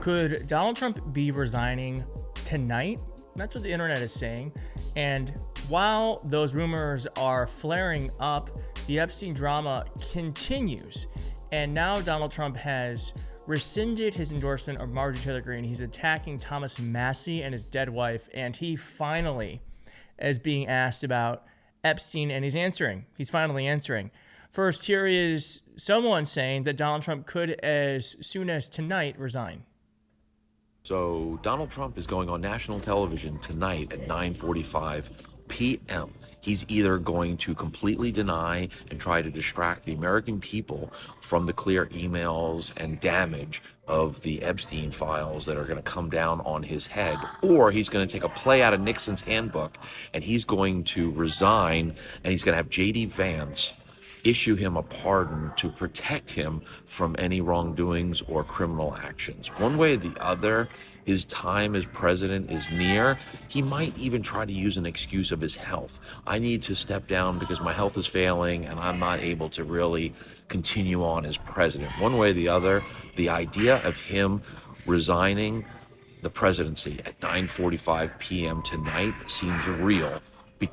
Could Donald Trump be resigning tonight? That's what the internet is saying. And while those rumors are flaring up, the Epstein drama continues. And now Donald Trump has rescinded his endorsement of Marjorie Taylor Greene. He's attacking Thomas Massie and his dead wife. And he finally is being asked about Epstein, and he's answering. He's finally answering. First, here is someone saying that Donald Trump could, as soon as tonight, resign. So Donald Trump is going on national television tonight at 9:45 p.m. He's either going to completely deny and try to distract the American people from the clear emails and damage of the Epstein files that are going to come down on his head, or he's going to take a play out of Nixon's handbook and he's going to resign, and he's going to have J.D. Vance issue him a pardon to protect him from any wrongdoings or criminal actions. One way or the other, his time as president is near. He might even try to use an excuse of his health. I need to step down because my health is failing and I'm not able to really continue on as president. One way or the other, the idea of him resigning the presidency at 9:45 p.m. tonight seems real.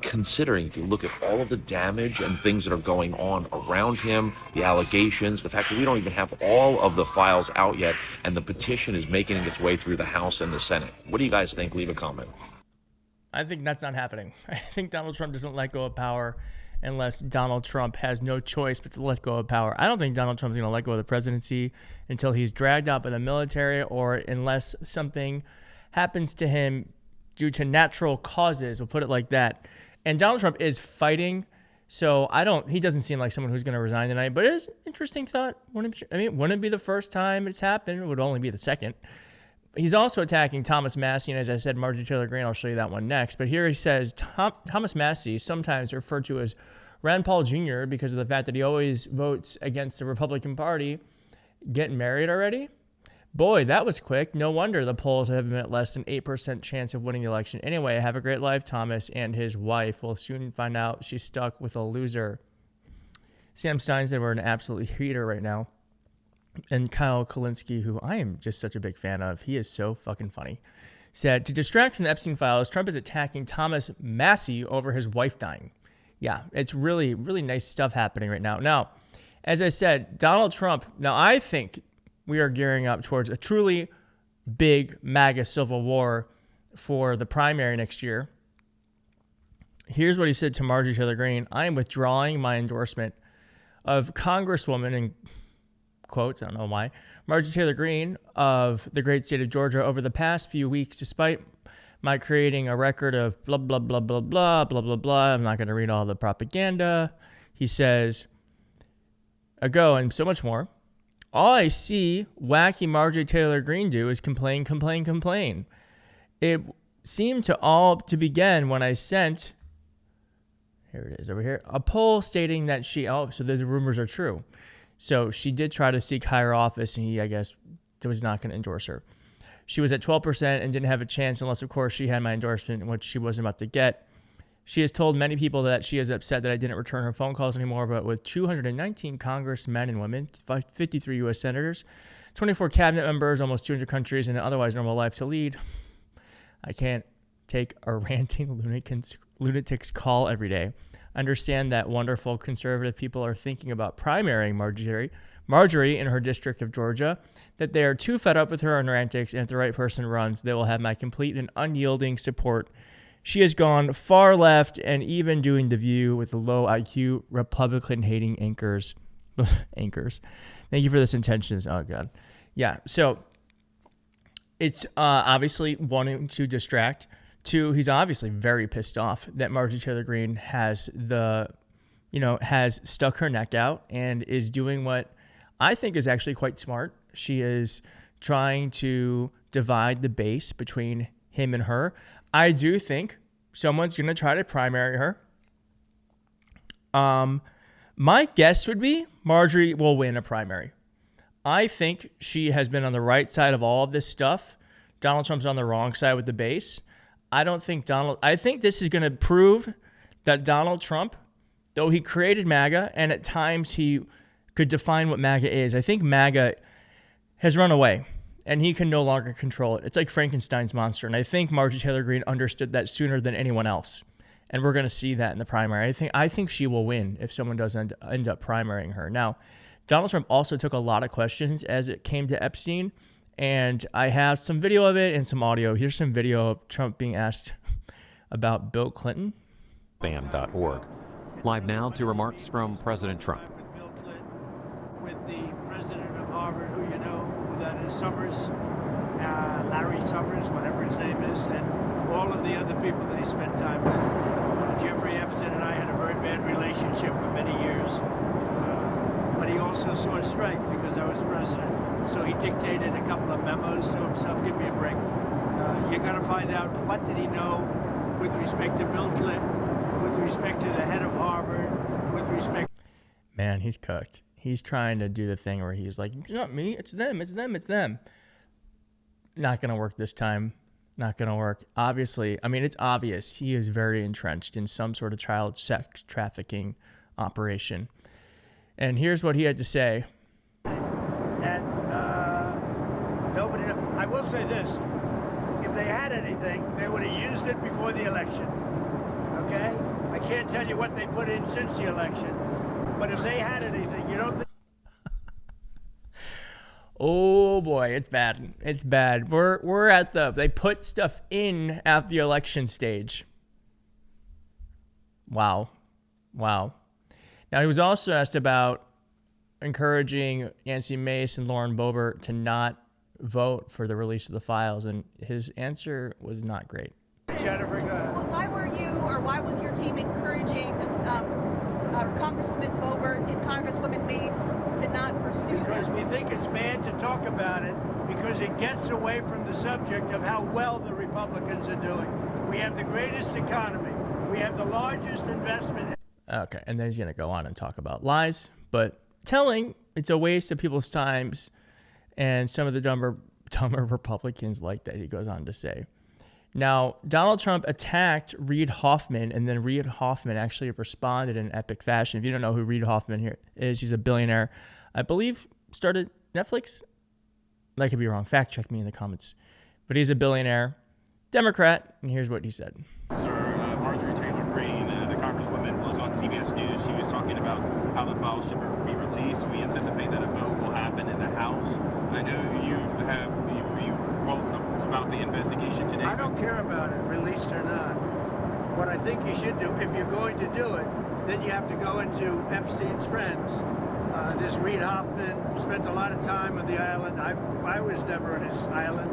Considering, if you look at all of the damage and things that are going on around him, the allegations, the fact that we don't even have all of the files out yet, and the petition is making its way through the House and the Senate. What do you guys think? Leave a comment. I think that's not happening. I think Donald Trump doesn't let go of power unless Donald Trump has no choice but to let go of power. I don't think Donald Trump's going to let go of the presidency until he's dragged out by the military, or unless something happens to him due to natural causes, we'll put it like that. And Donald Trump is fighting, so he doesn't seem like someone who's going to resign tonight, but it is an interesting thought. Wouldn't it be the first time it's happened? It would only be the second. He's also attacking Thomas Massie, and as I said, Marjorie Taylor Greene. I'll show you that one next. But here he says Thomas Massie, sometimes referred to as Rand Paul Jr. because of the fact that he always votes against the Republican Party, getting married already? Boy, that was quick. No wonder the polls have him at less than 8% chance of winning the election. Anyway, have a great life, Thomas, and his wife will soon find out she's stuck with a loser. Sam Stein said we're an absolute heater right now. And Kyle Kulinski, who I am just such a big fan of, he is so fucking funny, said, to distract from the Epstein files, Trump is attacking Thomas Massie over his wife dying. Yeah, it's really, really nice stuff happening right now. Now, as I said, Donald Trump, I think we are gearing up towards a truly big MAGA civil war for the primary next year. Here's what he said to Marjorie Taylor Greene. I am withdrawing my endorsement of Congresswoman, in quotes, I don't know why, Marjorie Taylor Greene of the great state of Georgia over the past few weeks, despite my creating a record of blah, blah, blah, blah, blah, blah, blah, blah. I'm not going to read all the propaganda. He says, and so much more. All I see wacky Marjorie Taylor Greene do is complain, complain, complain. It seemed to begin when I sent, here it is over here, a poll stating that so those rumors are true. So she did try to seek higher office, and he, I guess, was not going to endorse her. She was at 12% and didn't have a chance unless, of course, she had my endorsement, which she wasn't about to get. She has told many people that she is upset that I didn't return her phone calls anymore, but with 219 congressmen and women, 53 U.S. senators, 24 cabinet members, almost 200 countries, and an otherwise normal life to lead, I can't take a ranting lunatic's call every day. Understand that wonderful conservative people are thinking about primarying Marjorie in her district of Georgia, that they are too fed up with her and her antics, and if the right person runs, they will have my complete and unyielding support. She has gone far left and even doing The View with the low IQ Republican-hating anchors. Anchors. Thank you for this intentions. Oh, God. Yeah, so it's obviously wanting to distract. Two, he's obviously very pissed off that Marjorie Taylor Greene has stuck her neck out and is doing what I think is actually quite smart. She is trying to divide the base between him and her. I do think someone's going to try to primary her. My guess would be Marjorie will win a primary. I think she has been on the right side of all of this stuff. Donald Trump's on the wrong side with the base. I think this is going to prove that Donald Trump, though he created MAGA, and at times he could define what MAGA is, I think MAGA has run away. and he can no longer control it. It's like Frankenstein's monster. And I think Marjorie Taylor Greene understood that sooner than anyone else. And we're going to see that in the primary. I think she will win if someone does end up primarying her. Now, Donald Trump also took a lot of questions as it came to Epstein. And I have some video of it and some audio. Here's some video of Trump being asked about Bill Clinton. Bam.org. Live now to remarks from President Trump. Bill Clinton, with the president of Harvard, who you know who that is, Summers, Larry Summers, whatever his name is, and all of the other people that he spent time with. Jeffrey Epstein and I had a very bad relationship for many years, but he also saw strength because I was president. So he dictated a couple of memos to himself. Give me a break. You're going to find out what did he know with respect to Bill Clinton, with respect to the head of Harvard, with respect. Man, he's cooked. He's trying to do the thing where he's like, it's not me, it's them, it's them, it's them. Not going to work this time. Not going to work. Obviously, I mean, it's obvious he is very entrenched in some sort of child sex trafficking operation. And here's what he had to say. And nobody, I will say this, if they had anything, they would have used it before the election, okay? I can't tell you what they put in since the election, but if they had anything, you don't think. Oh boy, it's bad. It's bad. We're at they put stuff in at the election stage. Wow. Now he was also asked about encouraging Nancy Mace and Lauren Boebert to not vote for the release of the files, and his answer was not great. Jennifer, go ahead. Well, why was your team encouraging Congresswoman Boebert and Congresswoman Mace to not pursue Because this? we think it's bad to talk about it because it gets away from the subject of how well the Republicans are doing. We have the greatest economy. We have the largest investment. Okay, and then he's going to go on and talk about lies, but telling it's a waste of people's times, and some of the dumber Republicans like that, he goes on to say. Now, Donald Trump attacked Reid Hoffman, and then Reid Hoffman actually responded in epic fashion. If you don't know who Reid Hoffman here is, he's a billionaire. I believe started Netflix. I could be wrong. Fact check me in the comments. But he's a billionaire, Democrat, and here's what he said. Sir, Marjorie Taylor Greene, the Congresswoman, was on CBS News. She was talking about how the files should be released. We anticipate that a vote will happen in the House. I know you wrote about the investigation today. I don't care about it, released or not. What I think you should do, if you're going to do it, then you have to go into Epstein's friends. This Reid Hoffman spent a lot of time on the island. I was never on his island.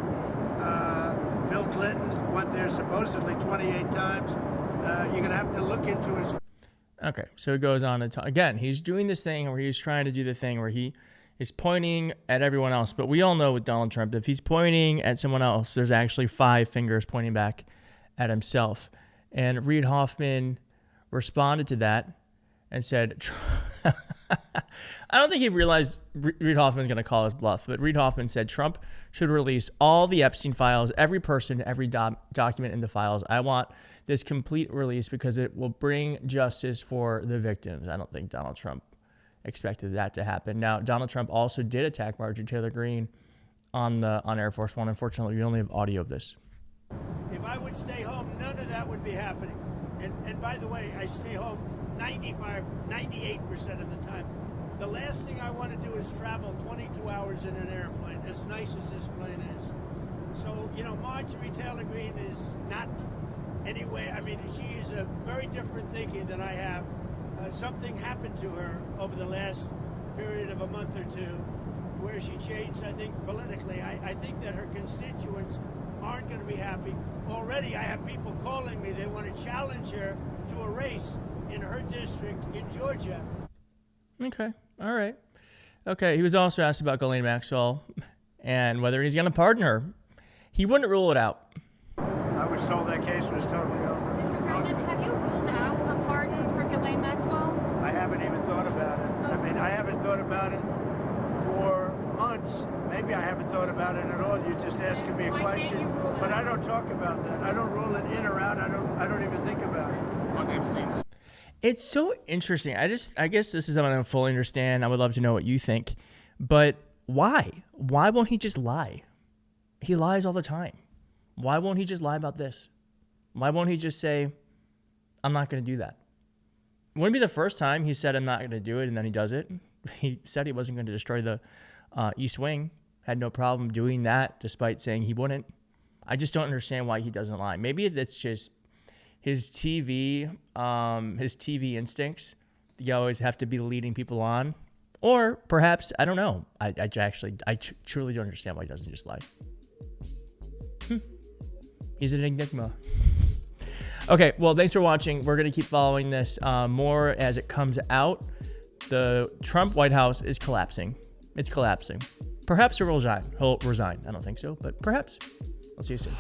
Bill Clinton went there supposedly 28 times. You're going to have to look into his. Okay, so he goes on to talk. Again, he's doing this thing where he's trying to do the thing where he is pointing at everyone else. But we all know with Donald Trump, if he's pointing at someone else, there's actually 5 fingers pointing back at himself. And Reid Hoffman responded to that and said, I don't think he realized Reid Hoffman's going to call his bluff, but Reid Hoffman said Trump should release all the Epstein files, every person, every document in the files. I want this complete release because it will bring justice for the victims. I don't think Donald Trump expected that to happen. Now, Donald Trump also did attack Marjorie Taylor Greene on Air Force One. Unfortunately, we only have audio of this. If I would stay home, none of that would be happening. And by the way, I stay home 98% of the time. The last thing I want to do is travel 22 hours in an airplane, as nice as this plane is. So, Marjorie Taylor Greene is not anyway. I mean, she is a very different thinking than I have. Something happened to her over the last period of a month or two where she changed, I think, politically. I think that her constituents aren't going to be happy. Already, I have people calling me. They want to challenge her to a race in her district in Georgia. Okay. All right. Okay. He was also asked about Ghislaine Maxwell and whether he's going to pardon her. He wouldn't rule it out. I was told that case was totally over. Mr. President, have you ruled out a pardon for Ghislaine Maxwell? I haven't even thought about it. I mean, I haven't thought about it for months. Maybe I haven't thought about it at all. You're just asking me a question. But I don't talk about that. I don't rule it in or out. I don't even think about it. On Epstein's. It's so interesting. I guess this is something I don't fully understand. I would love to know what you think. But why? Why won't he just lie? He lies all the time. Why won't he just lie about this? Why won't he just say, I'm not going to do that? Wouldn't be the first time he said, I'm not going to do it, and then he does it. He said he wasn't going to destroy the East Wing. Had no problem doing that, despite saying he wouldn't. I just don't understand why he doesn't lie. Maybe it's just his TV instincts. You always have to be leading people on. Or perhaps, I don't know. I truly don't understand why he doesn't just lie. He's an enigma. Okay, well, thanks for watching. We're going to keep following this more as it comes out. The Trump White House is collapsing. It's collapsing. Perhaps he'll resign. I don't think so, but perhaps. I'll see you soon.